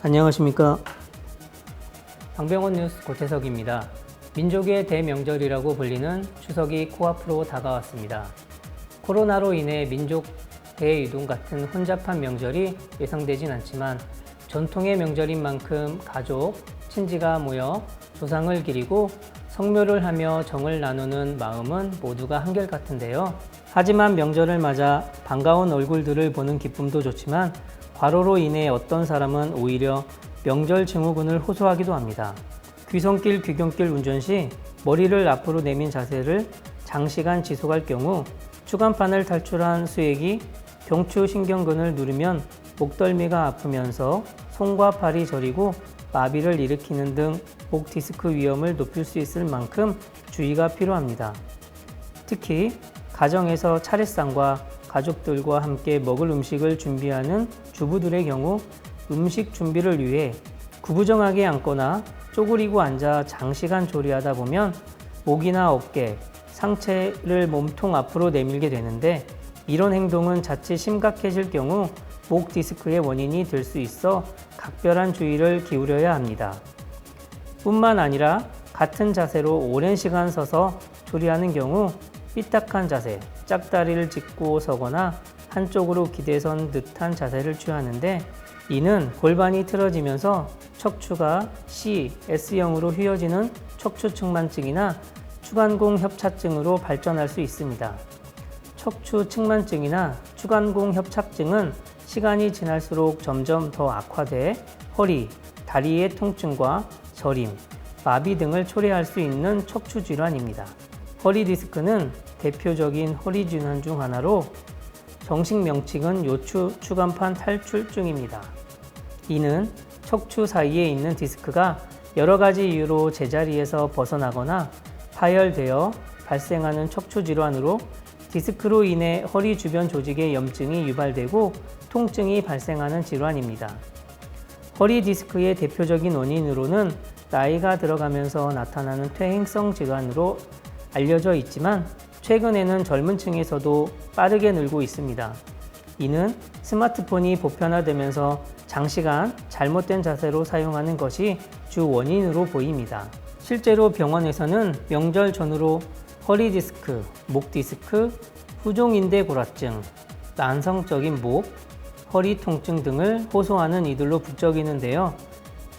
안녕하십니까. 방병원 뉴스 고태석입니다. 민족의 대명절이라고 불리는 추석이 코앞으로 다가왔습니다. 코로나로 인해 민족 대이동 같은 혼잡한 명절이 예상되진 않지만 전통의 명절인 만큼 가족, 친지가 모여 조상을 기리고 성묘를 하며 정을 나누는 마음은 모두가 한결같은데요. 하지만 명절을 맞아 반가운 얼굴들을 보는 기쁨도 좋지만 과로로 인해 어떤 사람은 오히려 명절 증후군을 호소하기도 합니다. 귀성길, 귀경길 운전 시 머리를 앞으로 내민 자세를 장시간 지속할 경우 추간판을 탈출한 수액이 경추신경근을 누르면 목덜미가 아프면서 손과 팔이 저리고 마비를 일으키는 등 목 디스크 위험을 높일 수 있을 만큼 주의가 필요합니다. 특히 가정에서 차례상과 가족들과 함께 먹을 음식을 준비하는 주부들의 경우 음식 준비를 위해 구부정하게 앉거나 쪼그리고 앉아 장시간 조리하다 보면 목이나 어깨, 상체를 몸통 앞으로 내밀게 되는데 이런 행동은 자칫 심각해질 경우 목 디스크의 원인이 될 수 있어 각별한 주의를 기울여야 합니다. 뿐만 아니라 같은 자세로 오랜 시간 서서 조리하는 경우 삐딱한 자세, 짝다리를 짚고 서거나 한쪽으로 기대선 듯한 자세를 취하는데 이는 골반이 틀어지면서 척추가 C, S형으로 휘어지는 척추측만증이나 추간공 협착증으로 발전할 수 있습니다. 척추측만증이나 추간공 협착증은 시간이 지날수록 점점 더 악화돼 허리, 다리의 통증과 저림, 마비 등을 초래할 수 있는 척추 질환입니다. 허리 디스크는 대표적인 허리 질환 중 하나로 정식 명칭은 요추 추간판 탈출증입니다. 이는 척추 사이에 있는 디스크가 여러 가지 이유로 제자리에서 벗어나거나 파열되어 발생하는 척추 질환으로 디스크로 인해 허리 주변 조직에 염증이 유발되고 통증이 발생하는 질환입니다. 허리 디스크의 대표적인 원인으로는 나이가 들어가면서 나타나는 퇴행성 질환으로 알려져 있지만 최근에는 젊은 층에서도 빠르게 늘고 있습니다. 이는 스마트폰이 보편화되면서 장시간 잘못된 자세로 사용하는 것이 주 원인으로 보입니다. 실제로 병원에서는 명절 전후로 허리 디스크, 목 디스크, 후종인대 골화증, 만성적인 목, 허리 통증 등을 호소하는 이들로 북적이는데요.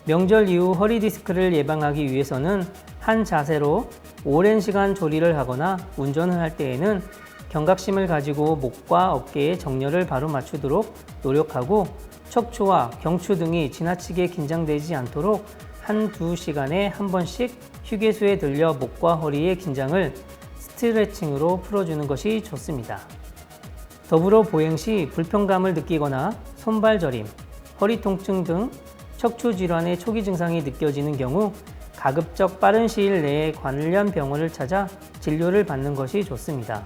명절 이후 허리 디스크를 예방하기 위해서는 한 자세로 오랜 시간 조리를 하거나 운전을 할 때에는 경각심을 가지고 목과 어깨에 정렬을 바로 맞추도록 노력하고 척추와 경추 등이 지나치게 긴장되지 않도록 한두 시간에 한 번씩 휴게소에 들려 목과 허리의 긴장을 스트레칭으로 풀어주는 것이 좋습니다. 더불어 보행 시 불편감을 느끼거나 손발 저림, 허리 통증 등 척추 질환의 초기 증상이 느껴지는 경우 가급적 빠른 시일 내에 관련 병원을 찾아 진료를 받는 것이 좋습니다.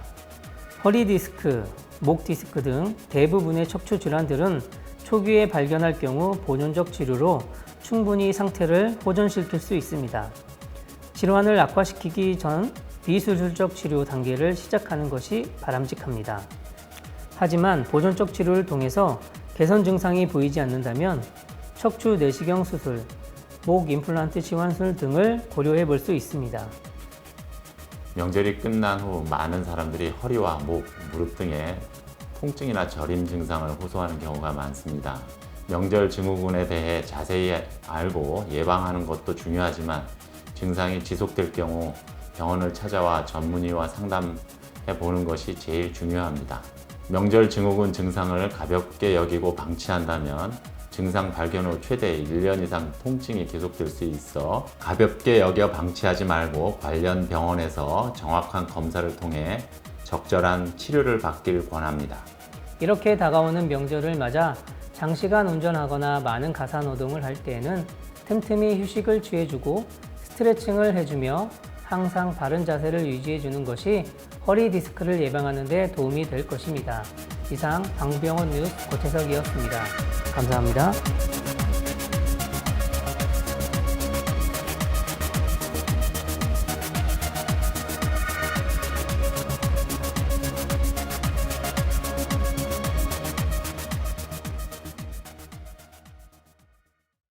허리 디스크, 목 디스크 등 대부분의 척추 질환들은 초기에 발견할 경우 보존적 치료로 충분히 상태를 호전시킬 수 있습니다. 질환을 악화시키기 전 비수술적 치료 단계를 시작하는 것이 바람직합니다. 하지만 보존적 치료를 통해서 개선 증상이 보이지 않는다면 척추 내시경 수술, 목 임플란트 치환술 등을 고려해 볼 수 있습니다. 명절이 끝난 후 많은 사람들이 허리와 목, 무릎 등의 통증이나 저림 증상을 호소하는 경우가 많습니다. 명절 증후군에 대해 자세히 알고 예방하는 것도 중요하지만 증상이 지속될 경우 병원을 찾아와 전문의와 상담해 보는 것이 제일 중요합니다. 명절 증후군 증상을 가볍게 여기고 방치한다면 증상 발견 후 최대 1년 이상 통증이 계속될 수 있어 가볍게 여겨 방치하지 말고 관련 병원에서 정확한 검사를 통해 적절한 치료를 받길 권합니다. 이렇게 다가오는 명절을 맞아 장시간 운전하거나 많은 가사노동을 할 때에는 틈틈이 휴식을 취해주고 스트레칭을 해주며 항상 바른 자세를 유지해주는 것이 허리 디스크를 예방하는 데 도움이 될 것입니다. 이상 방병원 뉴스 고태석이었습니다. 감사합니다.